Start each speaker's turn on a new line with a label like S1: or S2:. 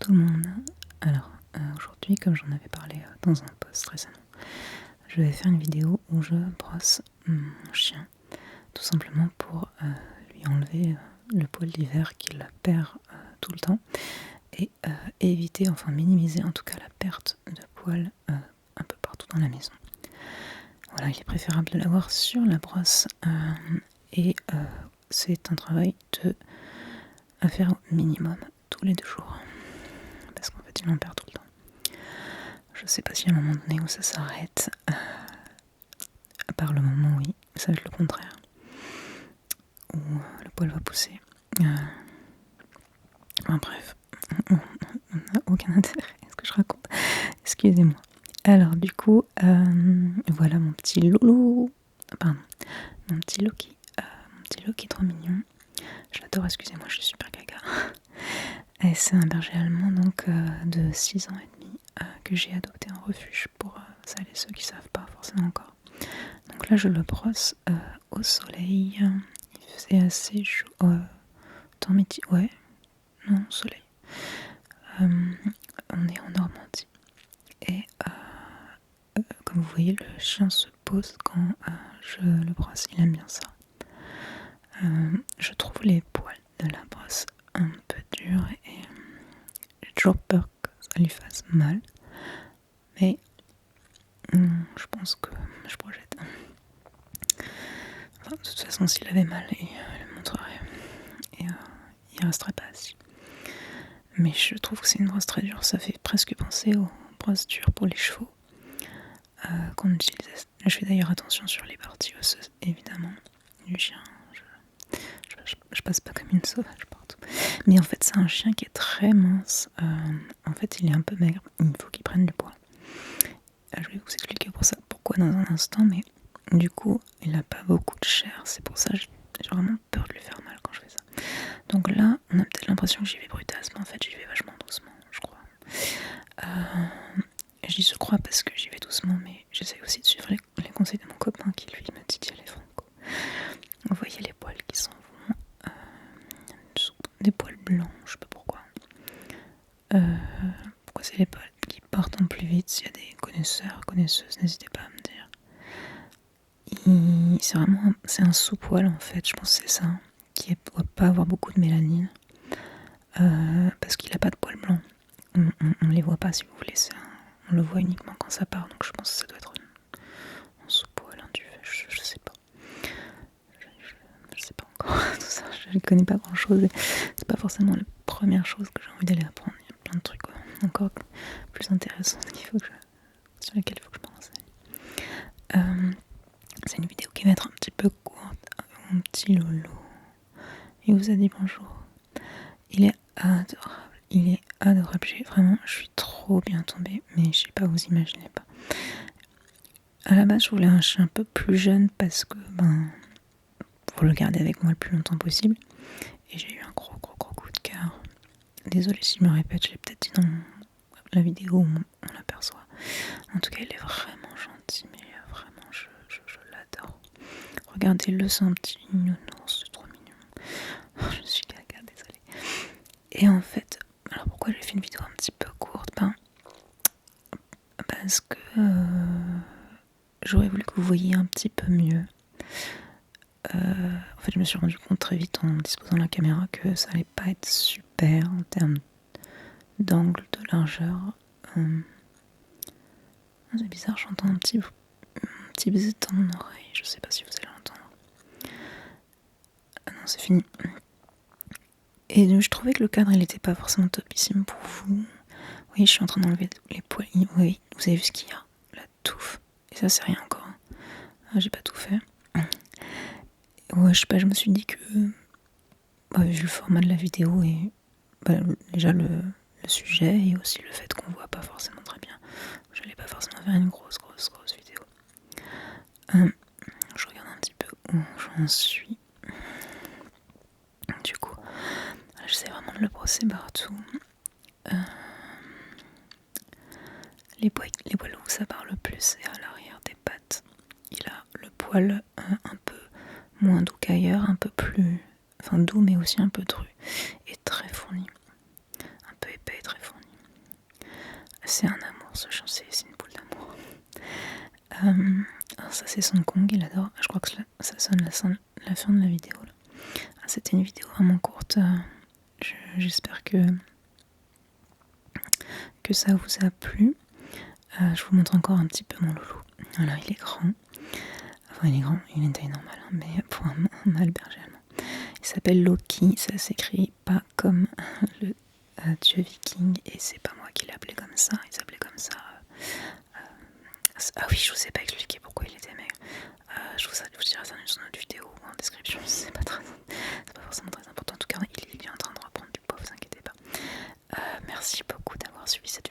S1: tout le monde. Alors, aujourd'hui, comme j'en avais parlé dans un post récemment, je vais faire une vidéo où je brosse mon chien, tout simplement pour lui enlever le poil d'hiver qu'il perd tout le temps et éviter, enfin minimiser en tout cas la perte de poils un peu partout dans la maison. Voilà, il est préférable de l'avoir sur la brosse et c'est un travail à faire au minimum tous les 2 jours parce qu'en fait il en perd tout le temps. Je sais pas si à un moment donné où ça s'arrête, à part le moment où ça va être le contraire, où le poil va pousser. Enfin, bref, on n'a aucun intérêt à ce que je raconte. Excusez-moi. Alors du coup, voilà mon petit loulou, pardon, mon petit Loki trop mignon. Je l'adore, excusez-moi, je suis super gaga. Et c'est un berger allemand donc de 6 ans et demi que j'ai adopté en refuge pour celles et ceux qui savent pas forcément encore. Donc là je le brosse au soleil. Il faisait assez chaud. Temps midi, ouais, non, soleil. On est en Normandie. Et comme vous voyez, le chien se pose quand je le brosse. Il aime bien ça. Je trouve les poils de la brosse un peu durs et j'ai toujours peur que ça lui fasse mal. Mais je pense que je projette. Enfin, de toute façon, s'il avait mal, il le montrerait. Et il resterait pas assis. Mais je trouve que c'est une brosse très dure. Ça fait presque penser aux brosses dures pour les chevaux qu'on utilisait. Je fais d'ailleurs attention sur les parties osseuses, évidemment, du chien. Je passe pas comme une sauvage partout. Mais en fait, c'est un chien qui est très mince. En fait, il est un peu maigre. Il faut qu'il prenne du poids. Je vais vous expliquer pourquoi dans un instant. Mais du coup, il n'a pas beaucoup de chair. C'est pour ça que j'ai vraiment peur de lui faire mal quand je fais ça. Donc là, on a peut-être l'impression que j'y vais brutasse. Mais en fait, j'y vais vachement doucement, je crois. Je dis je crois parce que j'y vais doucement. Mais j'essaie aussi de suivre les conseils de mon copain qui lui me dit d'y aller franco. Vous voyez les poils qui s'en vont. Des poils blancs, je sais pas pourquoi. Pourquoi c'est les poils qui partent en plus vite? S'il y a des connaisseurs, connaisseuses, n'hésitez pas à me dire. C'est un sous-poil en fait, je pense que c'est ça, qui ne doit pas avoir beaucoup de mélanine. Parce qu'il n'a pas de poils blancs. On les voit pas si vous voulez, on le voit uniquement quand ça part, donc je pense que ça doit être un sous-poil, un duvet, je sais pas. Je sais pas encore tout ça, je ne connais pas grand chose et c'est pas forcément la première chose que j'ai envie d'aller apprendre. Il y a plein de trucs encore plus intéressants sur lesquels il faut que je me renseigne. C'est une vidéo qui va être un petit peu courte. Mon petit Lolo, il vous a dit bonjour. Il est adorable, je suis trop bien tombée, mais je sais pas, vous imaginez pas. À la base je voulais un chien un peu plus jeune parce que pour le garder avec moi le plus longtemps possible, et j'ai eu un gros coup de cœur. Désolée si je me répète, je l'ai peut-être dit dans la vidéo où on l'aperçoit. En tout cas il est vraiment gentil, mais vraiment je l'adore. Regardez-le, c'est un petit nounours, c'est trop mignon. Je suis gaga, désolée. Et en fait, alors pourquoi j'ai fait une vidéo un petit peu courte? Parce que j'aurais voulu que vous voyiez un petit peu mieux. En fait, je me suis rendu compte très vite en disposant la caméra que ça allait pas être super en termes d'angle, de largeur. C'est bizarre, j'entends un petit baiser dans mon oreille. Je sais pas si vous allez l'entendre. Ah non, c'est fini. Et je trouvais que le cadre, il était pas forcément topissime pour vous. Oui, je suis en train d'enlever les poils. Oui, vous avez vu ce qu'il y a? La touffe. Et ça, c'est rien encore. J'ai pas tout fait. Ouais, je sais pas, je me suis dit que vu le format de la vidéo et déjà le sujet et aussi le fait qu'on voit pas forcément très bien, j'allais pas forcément faire une grosse vidéo. Je regarde un petit peu où j'en suis. Du coup, j'essaie vraiment de le brosser partout. Les poils où ça part le plus, c'est à l'arrière des pattes. Il a le poil un peu moins doux qu'ailleurs, un peu plus doux mais aussi un peu dru et très fourni, un peu épais et très fourni. C'est un amour ce chien, c'est une boule d'amour. Alors ça c'est Son Kong, il adore. Je crois que ça sonne la fin de la vidéo là. C'était une vidéo vraiment courte. J'espère que ça vous a plu. Je vous montre encore un petit peu mon loulou. Voilà, il est grand. Enfin, il est grand, il a une taille normale, hein, mais pour un mâle berger allemand. Il s'appelle Loki, ça s'écrit pas comme le dieu viking, et c'est pas moi qui l'ai appelé comme ça, il s'appelait comme ça. Ah oui, je vous ai pas expliqué pourquoi il était maigre. Je vous dirai ça dans une autre vidéo ou en description, c'est pas forcément très important. En tout cas, il est en train de reprendre du poids, vous inquiétez pas. Merci beaucoup d'avoir suivi cette